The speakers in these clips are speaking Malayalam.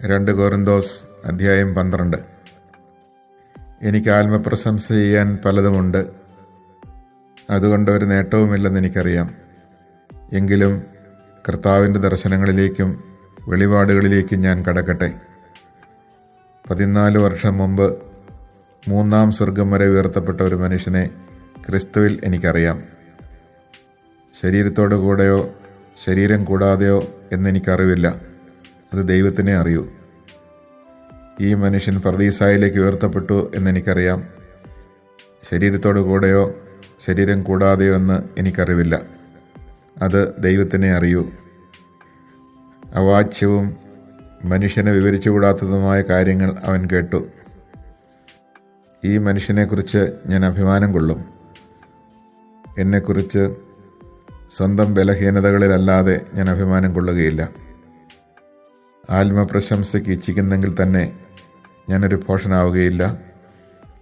2 കൊരിന്തോസ് അധ്യായം 12. എനിക്ക് ആത്മപ്രശംസ ചെയ്യാൻ പലതുമുണ്ട്, അതുകൊണ്ട് ഒരു നേട്ടവുമില്ലെന്ന് എനിക്കറിയാം. എങ്കിലും കർത്താവിൻ്റെ ദർശനങ്ങളിലേക്കും വെളിപാടുകളിലേക്കും ഞാൻ കടക്കട്ടെ. 14 വർഷം മുമ്പ് 3-ാം സ്വർഗം വരെ ഉയർത്തപ്പെട്ട ഒരു മനുഷ്യനെ ക്രിസ്തുവിൽ എനിക്കറിയാം. ശരീരത്തോടു കൂടെയോ ശരീരം കൂടാതെയോ എന്നെനിക്കറിവില്ല, അത് ദൈവത്തിനെ അറിയൂ. ഈ മനുഷ്യൻ പർദീസായിലേക്ക് ഉയർത്തപ്പെട്ടു എന്നെനിക്കറിയാം. ശരീരത്തോടു കൂടെയോ ശരീരം കൂടാതെയോ എന്ന് എനിക്കറിവില്ല, അത് ദൈവത്തിനെ അറിയൂ. അവാച്യവും മനുഷ്യനെ വിവരിച്ചുകൂടാത്തതുമായ കാര്യങ്ങൾ അവൻ കേട്ടു. ഈ മനുഷ്യനെക്കുറിച്ച് ഞാൻ അഭിമാനം കൊള്ളും. എന്നെക്കുറിച്ച് സ്വന്തം ബലഹീനതകളിലല്ലാതെ ഞാൻ അഭിമാനം കൊള്ളുകയില്ല. ആത്മപ്രശംസയ്ക്ക് ഇച്ഛിക്കുന്നെങ്കിൽ തന്നെ ഞാനൊരു ഭോഷനാവുകയില്ല.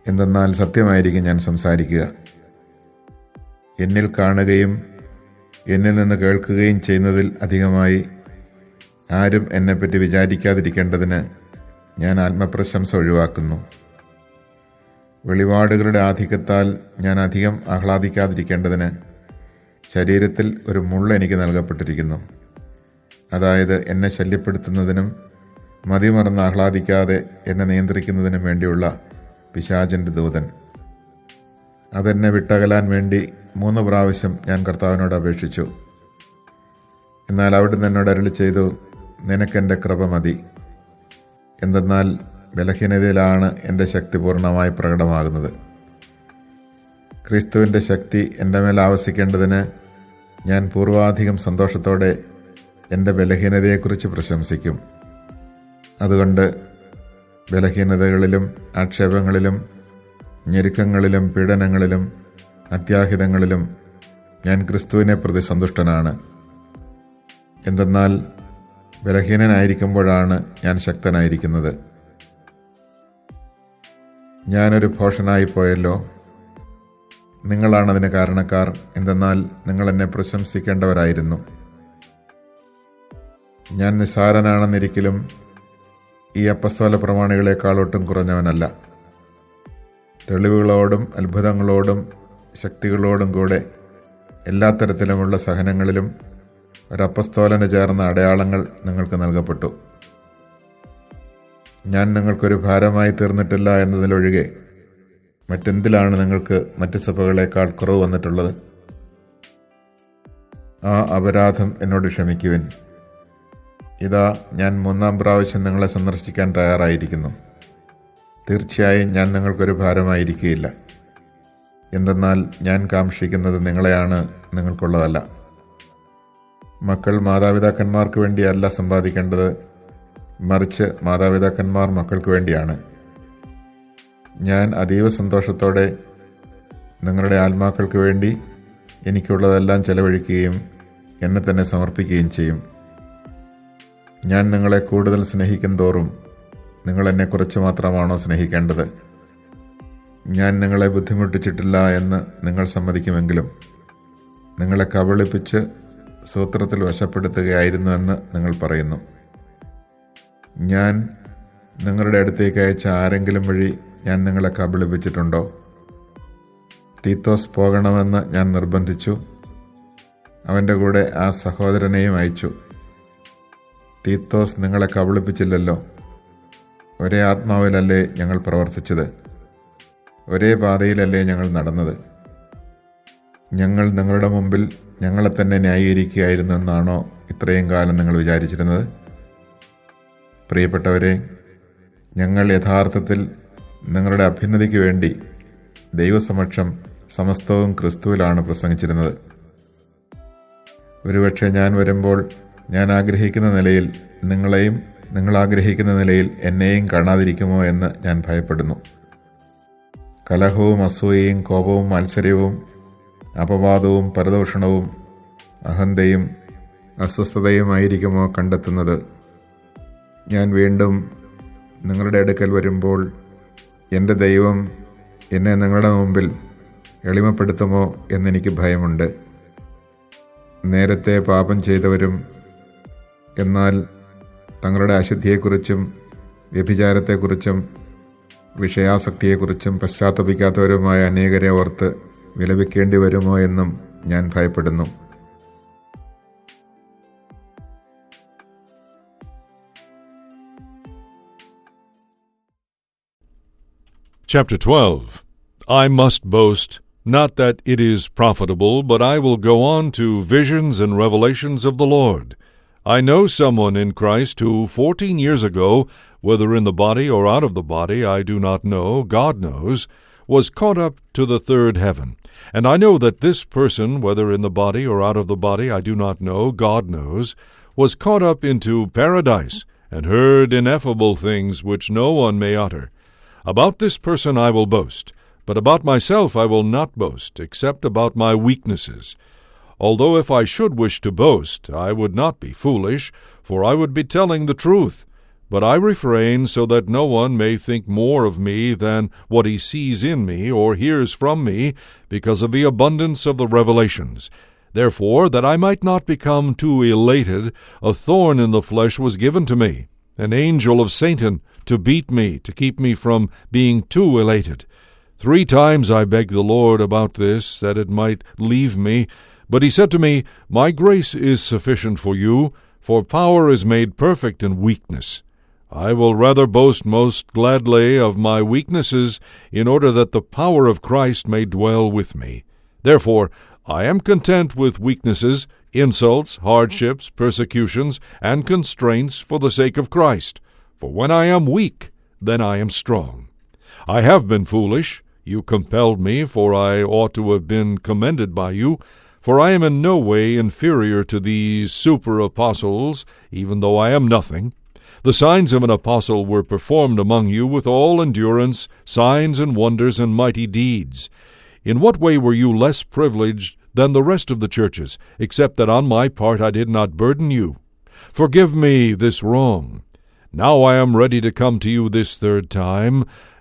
എന്തെന്നാൽ സത്യമായിരിക്കും ഞാൻ സംസാരിക്കുക. എന്നിൽ കാണുകയും എന്നിൽ നിന്ന് കേൾക്കുകയും ചെയ്യുന്നതിൽ അധികമായി ആരും എന്നെപ്പറ്റി വിചാരിക്കാതിരിക്കേണ്ടതിന് ഞാൻ ആത്മപ്രശംസ ഒഴിവാക്കുന്നു. വെളിപാടുകളുടെ ആധിക്യത്താൽ ഞാൻ അധികം ആഹ്ലാദിക്കാതിരിക്കേണ്ടതിന് ശരീരത്തിൽ ഒരു മുള്ള എനിക്ക് നൽകപ്പെട്ടിരിക്കുന്നു. അതായത് എന്നെ ശല്യപ്പെടുത്തുന്നതിനും മതിമറന്ന് ആഹ്ലാദിക്കാതെ എന്നെ നിയന്ത്രിക്കുന്നതിനും വേണ്ടിയുള്ള പിശാചൻ്റെ ദൂതൻ. അതെന്നെ വിട്ടകലാൻ വേണ്ടി 3 പ്രാവശ്യം ഞാൻ കർത്താവിനോട് അപേക്ഷിച്ചു. എന്നാൽ അവിടുന്ന് എന്നോട് അരുളി ചെയ്തു, നിനക്കെൻ്റെ കൃപ മതി. എന്തെന്നാൽ ബലഹീനതയിലാണ് എൻ്റെ ശക്തി പൂർണ്ണമായി പ്രകടമാകുന്നത്. ക്രിസ്തുവിൻ്റെ ശക്തി എൻ്റെ മേൽ ആവസിക്കേണ്ടതിന് ഞാൻ പൂർവാധികം സന്തോഷത്തോടെ എൻ്റെ ബലഹീനതയെക്കുറിച്ച് പ്രശംസിക്കും. അതുകൊണ്ട് ബലഹീനതകളിലും ആക്ഷേപങ്ങളിലും ഞെരുക്കങ്ങളിലും പീഡനങ്ങളിലും അത്യാഹിതങ്ങളിലും ഞാൻ ക്രിസ്തുവിനെ പ്രതി സന്തുഷ്ടനാണ്. എന്തെന്നാൽ ബലഹീനനായിരിക്കുമ്പോഴാണ് ഞാൻ ശക്തനായിരിക്കുന്നത്. ഞാനൊരു ഭോഷനായി പോയല്ലോ. നിങ്ങളാണതിന് കാരണക്കാർ. എന്തെന്നാൽ നിങ്ങൾ എന്നെ പ്രശംസിക്കേണ്ടവരായിരുന്നു. ഞാൻ നിസ്സാരനാണെന്നിരിക്കലും ഈ അപ്പസ്തോല പ്രമാണികളെക്കാളൊട്ടും കുറഞ്ഞവനല്ല. തെളിവുകളോടും അത്ഭുതങ്ങളോടും ശക്തികളോടും കൂടെ എല്ലാ തരത്തിലുമുള്ള സഹനങ്ങളിലും ഒരപ്പസ്തോലന് ചേർന്ന അടയാളങ്ങൾ നിങ്ങൾക്ക് നൽകപ്പെട്ടു. ഞാൻ നിങ്ങൾക്കൊരു ഭാരമായി തീർന്നിട്ടില്ല എന്നതിലൊഴികെ മറ്റെന്തിലാണ് നിങ്ങൾക്ക് മറ്റ് സഭകളേക്കാൾ കുറവ് വന്നിട്ടുള്ളത്? ആ അപരാധം എന്നോട് ക്ഷമിക്കുവിൻ. ഇതാ, ഞാൻ 3-ാം പ്രാവശ്യം നിങ്ങളെ സന്ദർശിക്കാൻ തയ്യാറായിരിക്കുന്നു. തീർച്ചയായും ഞാൻ നിങ്ങൾക്കൊരു ഭാരമായിരിക്കുകയില്ല. എന്തെന്നാൽ ഞാൻ കാംക്ഷിക്കുന്നത് നിങ്ങളെയാണ്, നിങ്ങൾക്കുള്ളതല്ല. മക്കൾ മാതാപിതാക്കന്മാർക്ക് വേണ്ടിയല്ല സമ്പാദിക്കേണ്ടത്, മറിച്ച് മാതാപിതാക്കന്മാർ മക്കൾക്ക് വേണ്ടിയാണ്. ഞാൻ അതീവ സന്തോഷത്തോടെ നിങ്ങളുടെ ആത്മാക്കൾക്ക് വേണ്ടി എനിക്കുള്ളതെല്ലാം ചെലവഴിക്കുകയും എന്നെ തന്നെ സമർപ്പിക്കുകയും ചെയ്യും. ഞാൻ നിങ്ങളെ കൂടുതൽ സ്നേഹിക്കും തോറും നിങ്ങൾ എന്നെ കുറച്ച് മാത്രമാണോ സ്നേഹിക്കേണ്ടത്? ഞാൻ നിങ്ങളെ ബുദ്ധിമുട്ടിച്ചിട്ടില്ല എന്ന് നിങ്ങൾ സമ്മതിക്കുമെങ്കിലും നിങ്ങളെ കബളിപ്പിച്ച് സൂത്രത്തിൽ വശപ്പെടുത്തുകയായിരുന്നുവെന്ന് നിങ്ങൾ പറയുന്നു. ഞാൻ നിങ്ങളുടെ അടുത്തേക്ക് അയച്ച ആരെങ്കിലും വഴി ഞാൻ നിങ്ങളെ കബളിപ്പിച്ചിട്ടുണ്ടോ? തീത്തോസ് പോകണമെന്ന് ഞാൻ നിർബന്ധിച്ചു. അവൻ്റെ കൂടെ ആ സഹോദരനെയും അയച്ചു. തീത്തോസ് നിങ്ങളെ കബളിപ്പിച്ചില്ലല്ലോ. ഒരേ ആത്മാവിലല്ലേ ഞങ്ങൾ പ്രവർത്തിച്ചത്? ഒരേ പാതയിലല്ലേ ഞങ്ങൾ നടന്നത്? ഞങ്ങൾ നിങ്ങളുടെ മുമ്പിൽ ഞങ്ങളെ തന്നെ ന്യായീകരിക്കുകയായിരുന്നു എന്നാണോ ഇത്രയും കാലം നിങ്ങൾ വിചാരിച്ചിരുന്നത്? പ്രിയപ്പെട്ടവരെ, ഞങ്ങൾ യഥാർത്ഥത്തിൽ നിങ്ങളുടെ അഭ്യുന്നതിക്ക് വേണ്ടി ദൈവസമക്ഷം സമസ്തവും ക്രിസ്തുവിലാണ് പ്രസംഗിച്ചിരുന്നത്. ഒരുപക്ഷെ ഞാൻ വരുമ്പോൾ ഞാൻ ആഗ്രഹിക്കുന്ന നിലയിൽ നിങ്ങളെയും നിങ്ങൾ ആഗ്രഹിക്കുന്ന നിലയിൽ എന്നെയും കാണാതിരിക്കുമോ എന്ന് ഞാൻ ഭയപ്പെടുന്നു. കലഹവും അസൂയയും കോപവും മത്സര്യവും അപവാദവും പരദൂഷണവും അഹന്തയും അസ്വസ്ഥതയുമായിരിക്കുമോ കണ്ടെത്തുന്നത്? ഞാൻ വീണ്ടും നിങ്ങളുടെ അടുക്കൽ വരുമ്പോൾ എൻ്റെ ദൈവം എന്നെ നിങ്ങളുടെ മുമ്പിൽ എളിമപ്പെടുത്തുമോ എന്നെനിക്ക് ഭയമുണ്ട്. നേരത്തെ പാപം ചെയ്തവരും എന്നാൽ തങ്ങളുടെ അശുദ്ധിയെക്കുറിച്ചും വ്യഭിചാരത്തെക്കുറിച്ചും വിഷയാസക്തിയെക്കുറിച്ചും പശ്ചാത്തപിക്കാത്തവരുമായ അനേകരെ ഓർത്ത് വിലപിക്കേണ്ടി വരുമോ എന്നും ഞാൻ ഭയപ്പെടുന്നു. Chapter 12. I must boast, not that it is profitable, but I will go on to visions and revelations of the Lord. I know someone in Christ who 14 years ago, whether in the body or out of the body, I do not know, God knows, was caught up to the third heaven. And I know that this person, whether in the body or out of the body, I do not know, God knows, was caught up into paradise, and heard ineffable things which no one may utter. About this person I will boast, but about myself I will not boast, except about my weaknesses. Although if I should wish to boast, I would not be foolish, for I would be telling the truth. But I refrain so that no one may think more of me than what he sees in me or hears from me, because of the abundance of the revelations. Therefore, that I might not become too elated, a thorn in the flesh was given to me, an angel of Satan, to beat me, to keep me from being too elated. 3 times I begged the Lord about this, that it might leave me. But he said to me, My grace is sufficient for you, for power is made perfect in weakness. I will rather boast most gladly of my weaknesses, in order that the power of Christ may dwell with me. Therefore I am content with weaknesses, insults, hardships, persecutions, and constraints for the sake of Christ. For when I am weak, then I am strong. I have been foolish. You compelled me, for I ought to have been commended by you. For I am in no way inferior to these super-apostles, even though I am nothing. The signs of an apostle were performed among you with all endurance, signs and wonders and mighty deeds. In what way were you less privileged than the rest of the churches, except that on my part I did not burden you? Forgive me this wrong. Now I am ready to come to you this 3rd time,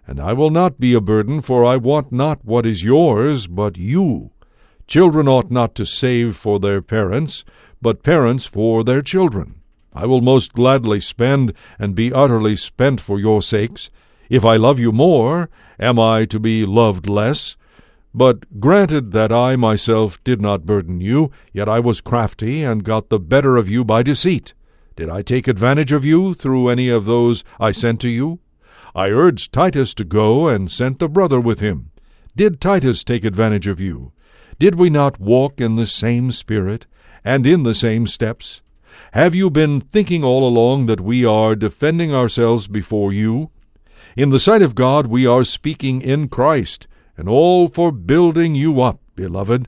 and I will not be a burden, for I want not what is yours, but you. Children ought not to save for their parents, but parents for their children. I will most gladly spend and be utterly spent for your sakes. If I love you more, am I to be loved less? But granted that I myself did not burden you, yet I was crafty, and got the better of you by deceit. Did I take advantage of you through any of those I sent to you? I urged Titus to go, and sent a brother with him. Did Titus take advantage of you? Did we not walk in the same spirit, and in the same steps? Have you been thinking all along that we are defending ourselves before you? In the sight of God we are speaking in Christ, and all for building you up, beloved.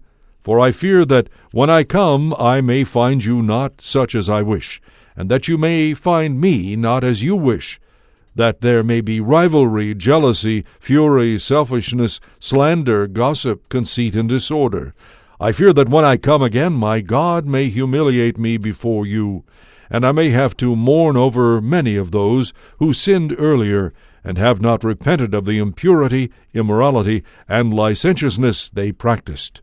For I fear that when I come I may find you not such as I wish, and that you may find me not as you wish, that there may be rivalry, jealousy, fury, selfishness, slander, gossip, conceit, and disorder. I fear that when I come again my God may humiliate me before you, and I may have to mourn over many of those who sinned earlier, and have not repented of the impurity, immorality, and licentiousness they practiced.